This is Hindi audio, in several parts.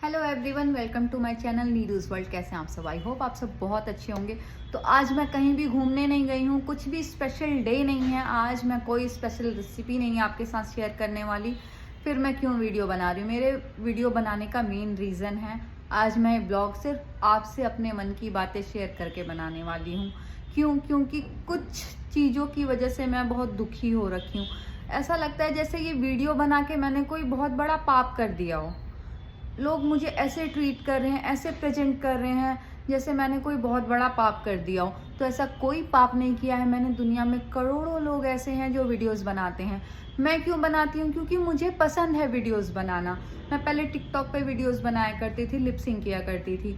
Hello everyone, welcome to my channel Needu's world. कैसे हैं आप सब? आई होप आप सब बहुत अच्छे होंगे। तो आज मैं कहीं भी घूमने नहीं गई हूँ, कुछ भी स्पेशल डे नहीं है। आज मैं कोई स्पेशल रेसिपी नहीं है आपके साथ शेयर करने वाली। फिर मैं क्यों वीडियो बना रही हूँ? मेरे वीडियो बनाने का मेन रीज़न है, आज मैं ब्लॉग सिर्फ आपसे अपने मन की बातें शेयर करके बनाने वाली हूँ। क्योंकि कुछ चीज़ों की वजह से मैं बहुत दुखी हो रखी हूँ। ऐसा लगता है जैसे ये वीडियो बना के मैंने कोई बहुत बड़ा पाप कर दिया हो। लोग मुझे ऐसे ट्रीट कर रहे हैं, ऐसे प्रेजेंट कर रहे हैं जैसे मैंने कोई बहुत बड़ा पाप कर दिया हो। तो ऐसा कोई पाप नहीं किया है मैंने। दुनिया में करोड़ों लोग ऐसे हैं जो वीडियोस बनाते हैं। मैं क्यों बनाती हूँ? क्योंकि मुझे पसंद है वीडियोस बनाना। मैं पहले टिकटॉक पे वीडियोस बनाया करती थी, लिपसिंग किया करती थी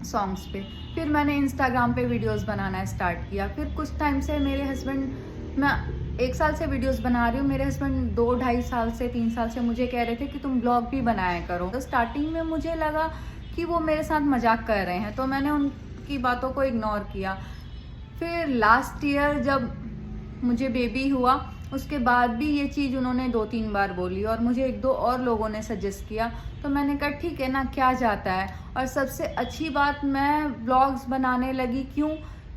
सॉन्ग्स पे। फिर मैंने इंस्टाग्राम पे वीडियोस बनाना स्टार्ट किया। फिर कुछ टाइम से मेरे हस्बैंड, मैं 1 साल से वीडियोस बना रही हूँ, मेरे हस्बैंड 2-2.5 साल से 3 साल से मुझे कह रहे थे कि तुम ब्लॉग भी बनाया करो। तो स्टार्टिंग में मुझे लगा कि वो मेरे साथ मजाक कर रहे हैं, तो मैंने उनकी बातों को इग्नोर किया। फिर लास्ट ईयर जब मुझे बेबी हुआ, उसके बाद भी ये चीज़ उन्होंने 2-3 बार बोली और मुझे 1-2 और लोगों ने सजेस्ट किया। तो मैंने कहा ठीक है ना, क्या जाता है। और सबसे अच्छी बात, मैं ब्लॉग्स बनाने लगी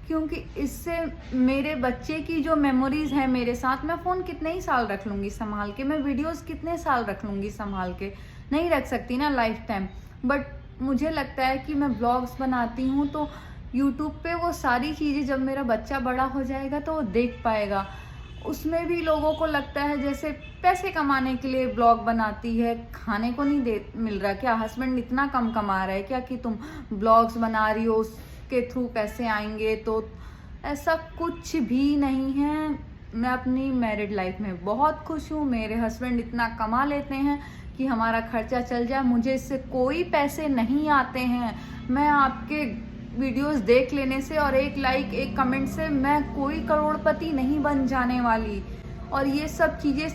क्योंकि इससे मेरे बच्चे की जो मेमोरीज है मेरे साथ, मैं फ़ोन कितने ही साल रख लूँगी संभाल के, मैं वीडियोस कितने साल रख लूँगी संभाल के, नहीं रख सकती ना लाइफ टाइम। बट मुझे लगता है कि मैं ब्लॉग्स बनाती हूँ तो यूट्यूब पे वो सारी चीज़ें जब मेरा बच्चा बड़ा हो जाएगा तो वो देख पाएगा। उसमें भी लोगों को लगता है जैसे पैसे कमाने के लिए ब्लॉग बनाती है, खाने को नहीं दे मिल रहा क्या? हस्बैंड इतना कम कमा रहा है क्या कि तुम ब्लॉग्स बना रही हो, उसके थ्रू पैसे आएंगे? तो ऐसा कुछ भी नहीं है। मैं अपनी मैरिड लाइफ में बहुत खुश हूँ। मेरे हस्बैंड इतना कमा लेते हैं कि हमारा खर्चा चल जाए। मुझे इससे कोई पैसे नहीं आते हैं। मैं आपके वीडियोस देख लेने से और एक लाइक, एक कमेंट से मैं कोई करोड़पति नहीं बन जाने वाली। और ये सब चीज़ें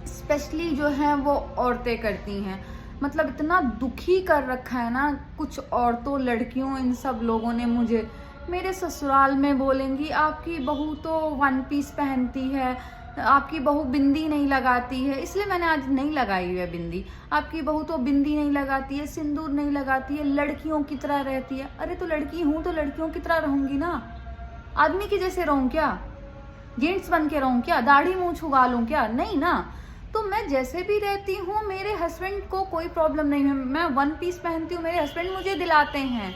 स्पेशली जो हैं वो औरतें करती हैं। मतलब इतना दुखी कर रखा है ना कुछ औरतों, लड़कियों, इन सब लोगों ने मुझे। मेरे ससुराल में बोलेंगी आपकी बहू तो 1 पीस पहनती है, आपकी बहू बिंदी नहीं लगाती है। इसलिए मैंने आज नहीं लगाई हुई है बिंदी। आपकी बहू तो बिंदी नहीं लगाती है, सिंदूर नहीं लगाती है, लड़कियों की तरह रहती है। अरे तो लड़की हूँ तो लड़कियों की तरह रहूंगी ना। आदमी की जैसे रहूं क्या? जेंट्स बन के रहूं क्या? दाढ़ी मूंछ उगा लूं क्या? नहीं ना। तो मैं जैसे भी रहती हूँ, मेरे हस्बैंड को कोई प्रॉब्लम नहीं है। मैं 1 पीस पहनती हूँ, मेरे हस्बैंड मुझे दिलाते हैं।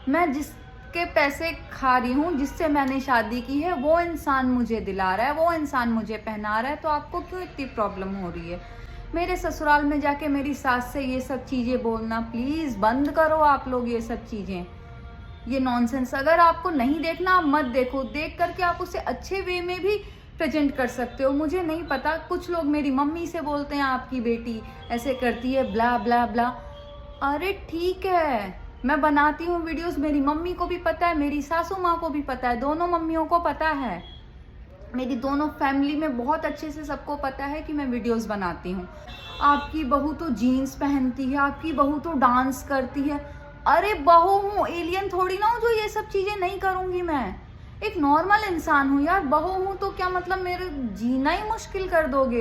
मैं जिसके पैसे खा रही हूँ, जिससे मैंने शादी की है, वो इंसान मुझे दिला रहा है, वो इंसान मुझे पहना रहा है। तो आपको क्यों इतनी प्रॉब्लम हो रही है? मेरे ससुराल में जाके मेरी सास से ये सब चीज़ें बोलना प्लीज़ बंद करो आप लोग। ये सब चीज़ें, ये नॉनसेंस अगर आपको नहीं देखना, आप मत देखो। देख करके आप उसे अच्छे वे में भी प्रेजेंट कर सकते हो। मुझे नहीं पता, कुछ लोग मेरी मम्मी से बोलते हैं आपकी बेटी ऐसे करती है, ब्ला ब्ला ब्ला। अरे ठीक है, मैं बनाती हूँ वीडियोस, मेरी मम्मी को भी पता है, मेरी सासू माँ को भी पता है, दोनों मम्मियों को पता है, मेरी दोनों फैमिली में बहुत अच्छे से सबको पता है कि मैं वीडियोस बनाती हूँ। आपकी बहू तो जीन्स पहनती है, आपकी बहू तो डांस करती है। अरे बहू हूँ, एलियन थोड़ी ना हूँ जो ये सब चीज़ें नहीं करूँगी। मैं एक नॉर्मल इंसान हूँ यार। बहू हूँ तो क्या मतलब मेरे जीना ही मुश्किल कर दोगे?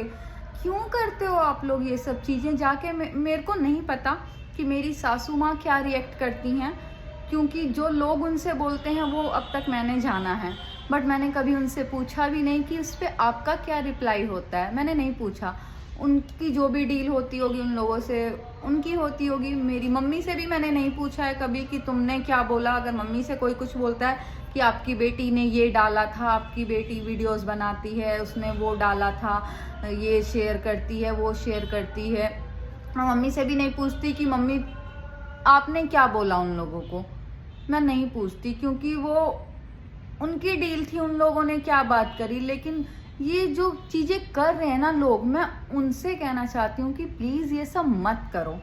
क्यों करते हो आप लोग ये सब चीज़ें? जाके मेरे को नहीं पता कि मेरी सासू माँ क्या रिएक्ट करती हैं, क्योंकि जो लोग उनसे बोलते हैं वो अब तक मैंने जाना है। बट मैंने कभी उनसे पूछा भी नहीं कि उस पर आपका क्या रिप्लाई होता है। मैंने नहीं पूछा। उनकी जो भी डील होती होगी उन लोगों से उनकी होती होगी। मेरी मम्मी से भी मैंने नहीं पूछा है कभी कि तुमने क्या बोला। अगर मम्मी से कोई कुछ बोलता है कि आपकी बेटी ने ये डाला था, आपकी बेटी वीडियोस बनाती है, उसने वो डाला था, ये शेयर करती है, वो शेयर करती है, मैं मम्मी से भी नहीं पूछती कि मम्मी आपने क्या बोला उन लोगों को। मैं नहीं पूछती क्योंकि वो उनकी डील थी, उन लोगों ने क्या बात करी। लेकिन ये जो चीज़ें कर रहे हैं ना लोग, मैं उनसे कहना चाहती हूँ कि प्लीज़ ये सब मत करो।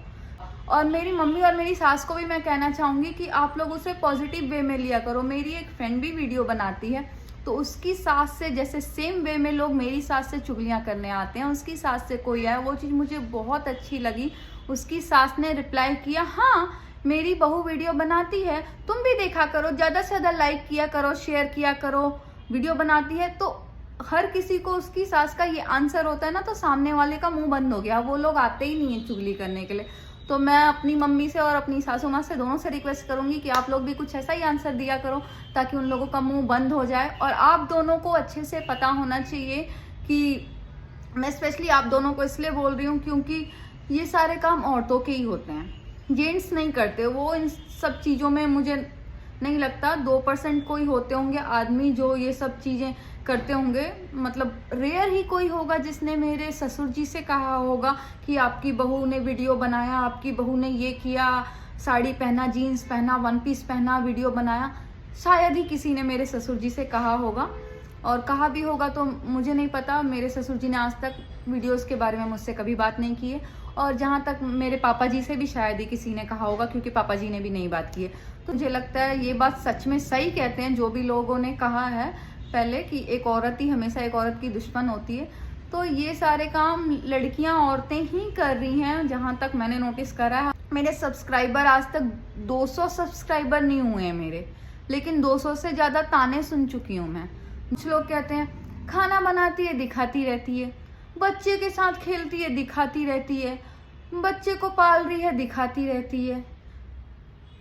और मेरी मम्मी और मेरी सास को भी मैं कहना चाहूँगी कि आप लोग उसे पॉजिटिव वे में लिया करो। मेरी एक फ्रेंड भी वीडियो बनाती है, तो उसकी सास से जैसे सेम वे में लोग मेरी सास से चुगलियाँ करने आते हैं। उसकी सास से कोई आया, वो चीज़ मुझे बहुत अच्छी लगी। उसकी सास ने रिप्लाई किया, हाँ मेरी बहू वीडियो बनाती है, तुम भी देखा करो, ज़्यादा से ज़्यादा लाइक किया करो, शेयर किया करो। वीडियो बनाती है तो हर किसी को उसकी सास का ये आंसर होता है ना, तो सामने वाले का मुंह बंद हो गया। वो लोग आते ही नहीं है चुगली करने के लिए। तो मैं अपनी मम्मी से और अपनी सासू माँ से दोनों से रिक्वेस्ट करूंगी कि आप लोग भी कुछ ऐसा ही आंसर दिया करो ताकि उन लोगों का मुंह बंद हो जाए। और आप दोनों को अच्छे से पता होना चाहिए कि मैं स्पेशली आप दोनों को इसलिए बोल रही हूँ क्योंकि ये सारे काम औरतों के ही होते हैं, जेंट्स नहीं करते। वो इन सब चीज़ों में मुझे नहीं लगता 2% कोई होते होंगे आदमी जो ये सब चीज़ें करते होंगे, मतलब रेयर ही कोई होगा जिसने मेरे ससुर जी से कहा होगा कि आपकी बहू ने वीडियो बनाया, आपकी बहू ने ये किया, साड़ी पहना, जीन्स पहना, वन पीस पहना, वीडियो बनाया। शायद ही किसी ने मेरे ससुर जी से कहा होगा, और कहा भी होगा तो मुझे नहीं पता। मेरे ससुर जी ने आज तक वीडियोस के बारे में मुझसे कभी बात नहीं की है, और जहाँ तक मेरे पापा जी से भी शायद ही किसी ने कहा होगा, क्योंकि पापा जी ने भी नहीं बात की है। तो मुझे लगता है ये बात सच में सही कहते हैं जो भी लोगों ने कहा है पहले कि एक औरत ही हमेशा एक औरत की दुश्मन होती है। तो ये सारे काम लड़कियां औरतें ही कर रही हैं जहाँ तक मैंने नोटिस करा है। मेरे सब्सक्राइबर आज तक 200 सब्सक्राइबर नहीं हुए हैं मेरे, लेकिन 200 से ज़्यादा ताने सुन चुकी हूँ मैं। कुछ लोग कहते हैं खाना बनाती है दिखाती रहती है, बच्चे के साथ खेलती है दिखाती रहती है, बच्चे को पाल रही है दिखाती रहती है,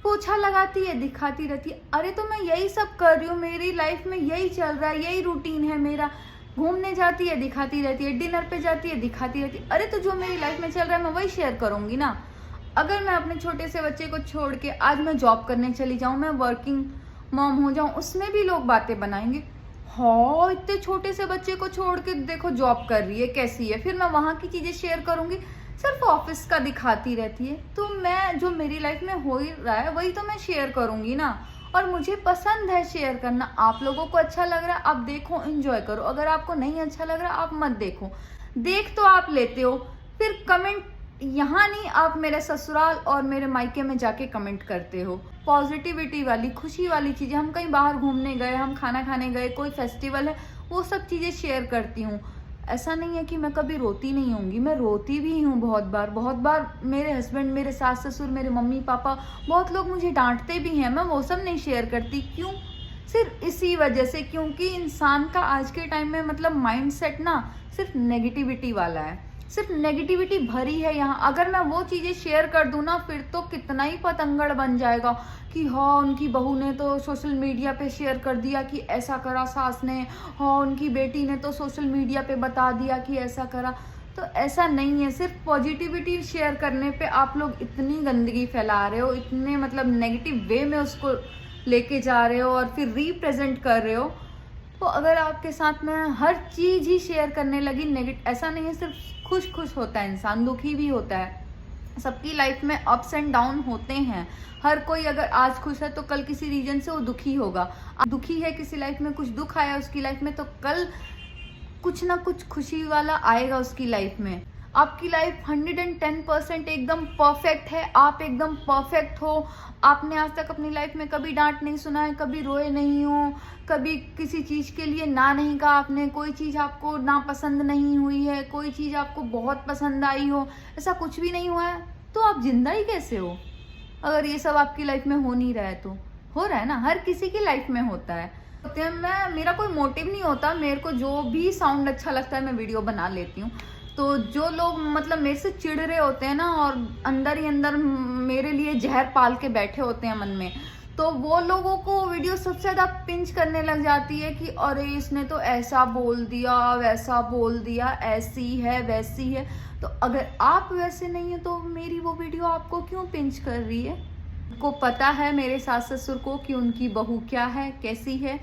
पोछा लगाती है दिखाती रहती है। अरे तो मैं यही सब कर रही हूँ, मेरी लाइफ में यही चल रहा है, यही रूटीन है मेरा। घूमने जाती है दिखाती रहती है, डिनर पे जाती है दिखाती रहती है। अरे तो जो मेरी लाइफ में चल रहा है मैं वही शेयर करूंगी ना। अगर मैं अपने छोटे से बच्चे को छोड़ के आज मैं जॉब करने चली जाऊँ, मैं वर्किंग मॉम हो जाऊँ, उसमें भी लोग बातें बनाएंगे, हाँ इतने छोटे से बच्चे को छोड़ के देखो जॉब कर रही है कैसी है। फिर मैं वहाँ की चीज़ें शेयर करूँगी, सिर्फ ऑफिस का दिखाती रहती है। तो मैं जो मेरी लाइफ में हो ही रहा है वही तो मैं शेयर करूँगी ना, और मुझे पसंद है शेयर करना। आप लोगों को अच्छा लग रहा है आप देखो, एंजॉय करो। अगर आपको नहीं अच्छा लग रहा है आप मत देखो। देख तो आप लेते हो, फिर कमेंट यहाँ नहीं, आप मेरे ससुराल और मेरे मायके में जाके कमेंट करते हो। पॉजिटिविटी वाली, खुशी वाली चीज़ें, हम कहीं बाहर घूमने गए, हम खाना खाने गए, कोई फेस्टिवल है, वो सब चीज़ें शेयर करती हूँ। ऐसा नहीं है कि मैं कभी रोती नहीं होंगी, मैं रोती भी हूँ बहुत बार। मेरे हस्बैंड, मेरे सास ससुर, मेरे मम्मी पापा, बहुत लोग मुझे डांटते भी हैं, मैं वो सब नहीं शेयर करती। क्यों? सिर्फ इसी वजह से, क्योंकि इंसान का आज के टाइम में मतलब माइंडसेट ना सिर्फ नेगेटिविटी वाला है, सिर्फ नेगेटिविटी भरी है यहाँ। अगर मैं वो चीज़ें शेयर कर दूँ ना, फिर तो कितना ही पतंगड़ बन जाएगा कि हाँ उनकी बहू ने तो सोशल मीडिया पे शेयर कर दिया कि ऐसा करा सास ने, हाँ उनकी बेटी ने तो सोशल मीडिया पे बता दिया कि ऐसा करा। तो ऐसा नहीं है, सिर्फ पॉजिटिविटी शेयर करने पे आप लोग इतनी गंदगी फैला रहे हो, इतने मतलब नेगेटिव वे में उसको लेके जा रहे हो और फिर रिप्रेजेंट कर रहे हो। तो अगर आपके साथ में हर चीज़ ही शेयर करने लगी नेगेटिव, ऐसा नहीं है सिर्फ खुश होता है इंसान, दुखी भी होता है। सबकी लाइफ में अप्स एंड डाउन होते हैं। हर कोई अगर आज खुश है तो कल किसी रीजन से वो दुखी होगा। आज दुखी है, किसी लाइफ में कुछ दुख आया उसकी लाइफ में, तो कल कुछ ना कुछ खुशी वाला आएगा उसकी लाइफ में। आपकी लाइफ 110% एकदम परफेक्ट है, आप एकदम परफेक्ट हो। आपने आज तक अपनी लाइफ में कभी डांट नहीं सुना है, कभी रोए नहीं हो, कभी किसी चीज़ के लिए ना नहीं कहा आपने, कोई चीज़ आपको ना पसंद नहीं हुई है, कोई चीज़ आपको बहुत पसंद आई हो, ऐसा कुछ भी नहीं हुआ है। तो आप जिंदा ही कैसे हो? अगर ये सब आपकी लाइफ में हो नहीं रहा है तो हो रहा है ना, हर किसी की लाइफ में होता है। मेरा कोई मोटिव नहीं होता, मेरे को जो भी साउंड अच्छा लगता है मैं वीडियो बना लेती हूँ। तो जो लोग मतलब मेरे से चिढ़ रहे होते हैं ना और अंदर ही अंदर मेरे लिए जहर पाल के बैठे होते हैं मन में, तो वो लोगों को वीडियो सबसे ज़्यादा पिंच करने लग जाती है कि अरे इसने तो ऐसा बोल दिया, वैसा बोल दिया, ऐसी है वैसी है। तो अगर आप वैसे नहीं है तो मेरी वो वीडियो आपको क्यों पिंच कर रही है? को पता है मेरे सास ससुर को कि उनकी बहू क्या है, कैसी है।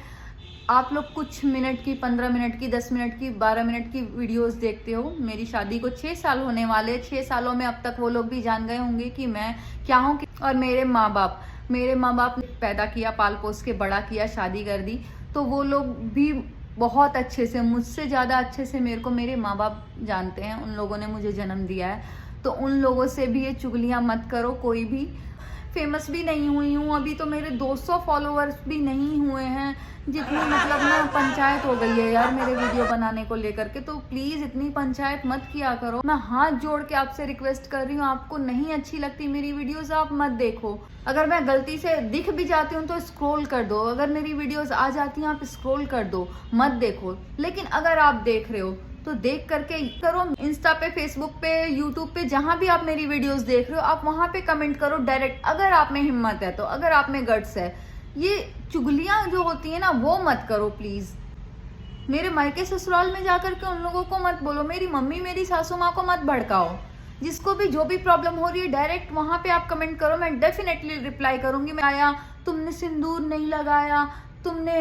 आप लोग कुछ मिनट की, 15 मिनट की, 10 मिनट की, 12 मिनट की वीडियोस देखते हो। मेरी शादी को 6 साल होने वाले, 6 सालों में अब तक वो लोग भी जान गए होंगे कि मैं क्या हूँ। और मेरे माँ बाप ने पैदा किया, पाल पोस के बड़ा किया, शादी कर दी, तो वो लोग भी बहुत अच्छे से, मुझसे ज़्यादा अच्छे से मेरे को मेरे माँ बाप जानते हैं। उन लोगों ने मुझे जन्म दिया है, तो उन लोगों से भी ये चुगलियाँ मत करो। कोई भी फेमस भी नहीं हुई हूँ, अभी तो मेरे 200 फॉलोअर्स भी नहीं हुए हैं, जितनी मतलब ना पंचायत हो गई है यार मेरे वीडियो बनाने को लेकर के। तो प्लीज़ इतनी पंचायत मत किया करो। मैं हाथ जोड़ के आपसे रिक्वेस्ट कर रही हूँ, आपको नहीं अच्छी लगती मेरी वीडियोस आप मत देखो। अगर मैं गलती से दिख भी जाती हूँ तो स्क्रॉल कर दो, अगर मेरी वीडियोस आ जाती हैं आप स्क्रॉल कर दो, मत देखो। लेकिन अगर आप देख रहे हो तो देख करके करो। इंस्टा पे, फेसबुक पे, यूट्यूब पे, जहां भी आप मेरी वीडियोस देख रहे हो, आप वहां पे कमेंट करो डायरेक्ट, अगर आप में हिम्मत है तो, अगर आप में गट्स है। ये चुगलियां जो होती है ना, वो मत करो प्लीज। मेरे मायके ससुराल में जाकर के उन लोगों को मत बोलो, मेरी मम्मी, मेरी सासू माँ को मत भड़काओ। जिसको भी जो भी प्रॉब्लम हो रही है, डायरेक्ट वहां पे आप कमेंट करो, मैं डेफिनेटली रिप्लाई करूंगी। मैं आया, तुमने सिंदूर नहीं लगाया, तुमने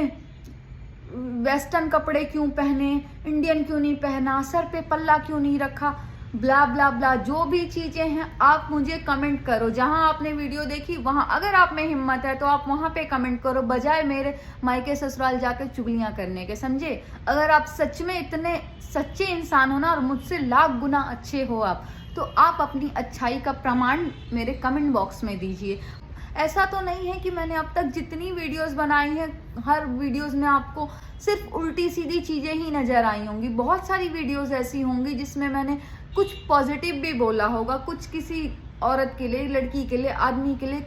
वेस्टर्न कपड़े क्यों पहने, इंडियन क्यों नहीं पहना, सर पे पल्ला क्यों नहीं रखा, ब्ला ब्ला ब्ला, जो भी चीजें हैं आप मुझे कमेंट करो। जहां आपने वीडियो देखी वहां अगर आप में हिम्मत है तो आप वहां पे कमेंट करो, बजाय मेरे मायके ससुराल जाकर चुगलियां करने के, समझे। अगर आप सच में इतने सच्चे इंसान हो ना, और मुझसे लाख गुना अच्छे हो आप, तो आप अपनी अच्छाई का प्रमाण मेरे कमेंट बॉक्स में दीजिए। ऐसा तो नहीं है कि मैंने अब तक जितनी वीडियोस बनाई हैं, हर वीडियोस में आपको सिर्फ उल्टी सीधी चीजें ही नजर आई होंगी। बहुत सारी वीडियोस ऐसी होंगी जिसमें मैंने कुछ पॉजिटिव भी बोला होगा, कुछ किसी औरत के लिए, लड़की के लिए, आदमी के लिए,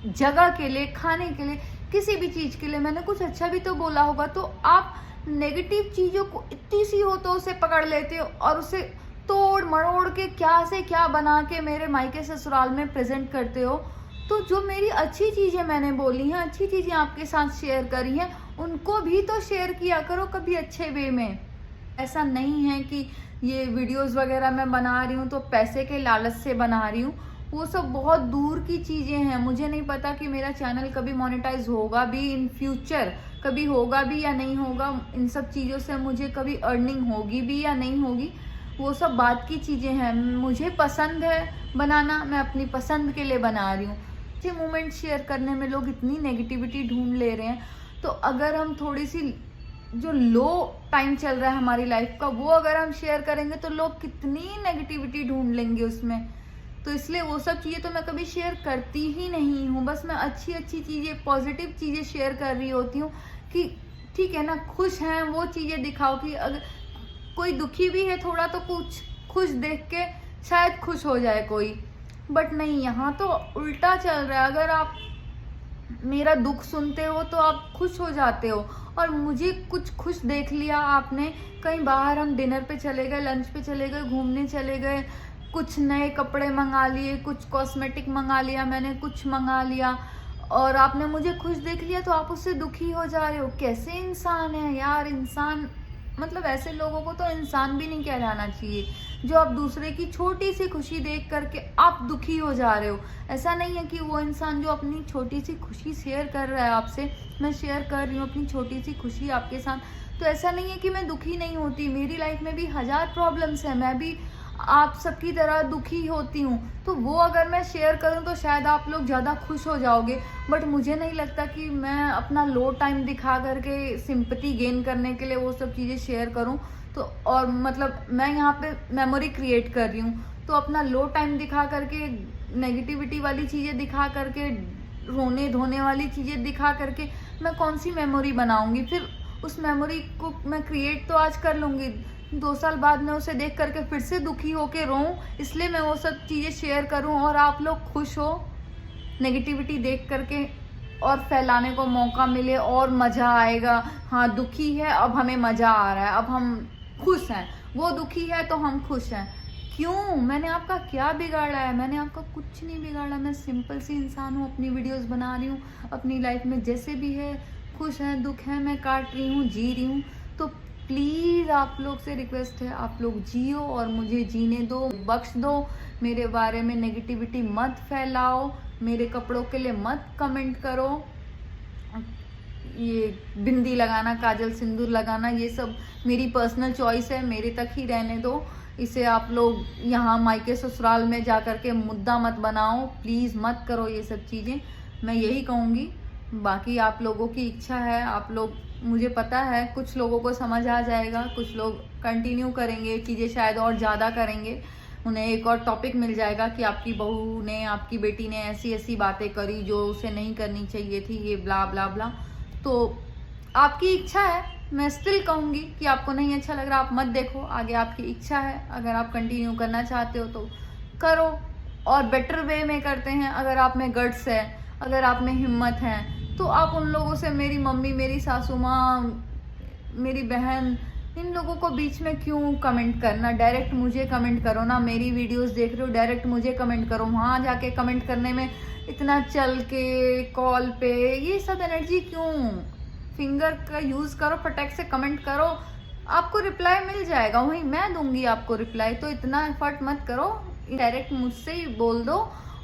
जगह के लिए, खाने के लिए, किसी भी चीज के लिए मैंने कुछ अच्छा भी तो बोला होगा। तो आप नेगेटिव चीजों को इतनी सी हो तो उसे पकड़ लेते हो और उसे तोड़ मरोड़ के क्या से क्या बना के मेरे मायके ससुराल में प्रेजेंट करते हो। तो जो मेरी अच्छी चीजें मैंने बोली हैं, अच्छी चीजें आपके साथ शेयर करी हैं, उनको भी तो शेयर किया करो कभी अच्छे वे में। ऐसा नहीं है कि ये वीडियोस वगैरह मैं बना रही हूँ तो पैसे के लालच से बना रही हूँ, वो सब बहुत दूर की चीजें हैं। मुझे नहीं पता कि मेरा चैनल कभी मोनेटाइज होगा भी इन फ्यूचर, कभी होगा भी या नहीं होगा। इन सब चीजों से मुझे कभी अर्निंग होगी भी या नहीं होगी, वो सब बात की चीजें हैं। मुझे पसंद है बनाना, मैं अपनी पसंद के लिए बना रही हूँ। अच्छे मोमेंट शेयर करने में लोग इतनी नेगेटिविटी ढूंढ ले रहे हैं, तो अगर हम थोड़ी सी जो लो टाइम चल रहा है हमारी लाइफ का, वो अगर हम शेयर करेंगे तो लोग कितनी नेगेटिविटी ढूंढ लेंगे उसमें। तो इसलिए वो सब चीज़ें तो मैं कभी शेयर करती ही नहीं हूँ। बस मैं अच्छी अच्छी चीज़ें, पॉजिटिव चीज़ें शेयर कर रही होती हूँ कि ठीक है ना, खुश हैं वो चीज़ें दिखाओ। कि अगर कोई दुखी भी है थोड़ा, तो कुछ खुश देख के शायद खुश हो जाए कोई, बट नहीं, यहाँ तो उल्टा चल रहा है। अगर आप मेरा दुख सुनते हो तो आप खुश हो जाते हो, और मुझे कुछ खुश देख लिया आपने, कहीं बाहर हम डिनर पे चले गए, लंच पे चले गए, घूमने चले गए, कुछ नए कपड़े मंगा लिए, कुछ कॉस्मेटिक मंगा लिया, मैंने कुछ मंगा लिया, और आपने मुझे खुश देख लिया तो आप उससे दुखी हो जा रहे हो। कैसे इंसान है यार। इंसान मतलब ऐसे लोगों को तो इंसान भी नहीं कहलाना चाहिए, जो आप दूसरे की छोटी सी खुशी देख करके आप दुखी हो जा रहे हो। ऐसा नहीं है कि वो इंसान जो अपनी छोटी सी खुशी शेयर कर रहा है आपसे, मैं शेयर कर रही हूँ अपनी छोटी सी खुशी आपके साथ, तो ऐसा नहीं है कि मैं दुखी नहीं होती। मेरी लाइफ में भी हजार प्रॉब्लम्स है, मैं भी आप सबकी तरह दुखी होती हूँ। तो वो अगर मैं शेयर करूँ तो शायद आप लोग ज़्यादा खुश हो जाओगे, बट मुझे नहीं लगता कि मैं अपना लो टाइम दिखा करके सिंपैथी गेन करने के लिए वो सब चीज़ें शेयर करूँ। तो और मतलब मैं यहाँ पे मेमोरी क्रिएट कर रही हूँ, तो अपना लो टाइम दिखा करके, नेगेटिविटी वाली चीज़ें दिखा करके, रोने धोने वाली चीज़ें दिखा करके मैं कौन सी मेमोरी बनाऊँगी। फिर उस मेमोरी को मैं क्रिएट तो आज कर लूँगी, 2 साल बाद मैं उसे देख करके फिर से दुखी होके रोऊं, इसलिए मैं वो सब चीज़ें शेयर करूं और आप लोग खुश हो, नेगेटिविटी देख करके और फैलाने को मौका मिले और मज़ा आएगा। हाँ, दुखी है, अब हमें मज़ा आ रहा है, अब हम खुश हैं, वो दुखी है तो हम खुश हैं। क्यों? मैंने आपका क्या बिगाड़ा है? मैंने आपका कुछ नहीं बिगाड़ा। मैं सिंपल सी इंसान हूँ, अपनी वीडियोस बना रही हूँ, अपनी लाइफ में जैसे भी है, खुश है, दुख है, मैं काट रही हूँ, जी रही हूँ। तो प्लीज़ आप लोग से रिक्वेस्ट है, आप लोग जियो और मुझे जीने दो, बख्श दो। मेरे बारे में नेगेटिविटी मत फैलाओ, मेरे कपड़ों के लिए मत कमेंट करो। ये बिंदी लगाना, काजल, सिंदूर लगाना, ये सब मेरी पर्सनल चॉइस है, मेरे तक ही रहने दो। इसे आप लोग यहाँ मायके ससुराल में जा कर के मुद्दा मत बनाओ, प्लीज़ मत करो ये सब चीज़ें, मैं यही कहूँगी। बाकी आप लोगों की इच्छा है, आप लोग, मुझे पता है कुछ लोगों को समझ आ जाएगा, कुछ लोग कंटिन्यू करेंगे चीज़ें, शायद और ज़्यादा करेंगे, उन्हें एक और टॉपिक मिल जाएगा कि आपकी बहू ने, आपकी बेटी ने ऐसी ऐसी बातें करी जो उसे नहीं करनी चाहिए थी, ये ब्ला ब्ला ब्ला। तो आपकी इच्छा है, मैं स्टिल कहूँगी कि आपको नहीं अच्छा लग रहा आप मत देखो, आगे आपकी इच्छा है। अगर आप कंटिन्यू करना चाहते हो तो करो, और बेटर वे में करते हैं। अगर आप में गट्स है, अगर आप में हिम्मत है, तो आप उन लोगों से, मेरी मम्मी, मेरी सासू माँ, मेरी बहन, इन लोगों को बीच में क्यों कमेंट करना, डायरेक्ट मुझे कमेंट करो ना, मेरी वीडियोस देख रहे हो डायरेक्ट मुझे कमेंट करो। वहाँ जाके कमेंट करने में इतना चल के कॉल पे ये सब एनर्जी क्यों? फिंगर का यूज करो, फटाक से कमेंट करो, आपको रिप्लाई मिल जाएगा, वहीं मैं दूंगी आपको रिप्लाई। तो इतना एफर्ट मत करो, डायरेक्ट मुझसे ही बोल दो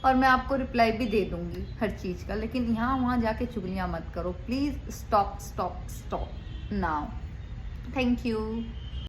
और मैं आपको रिप्लाई भी दे दूंगी हर चीज का। लेकिन यहाँ वहाँ जाके चुगलियां मत करो please. Stop stop stop now. Thank you.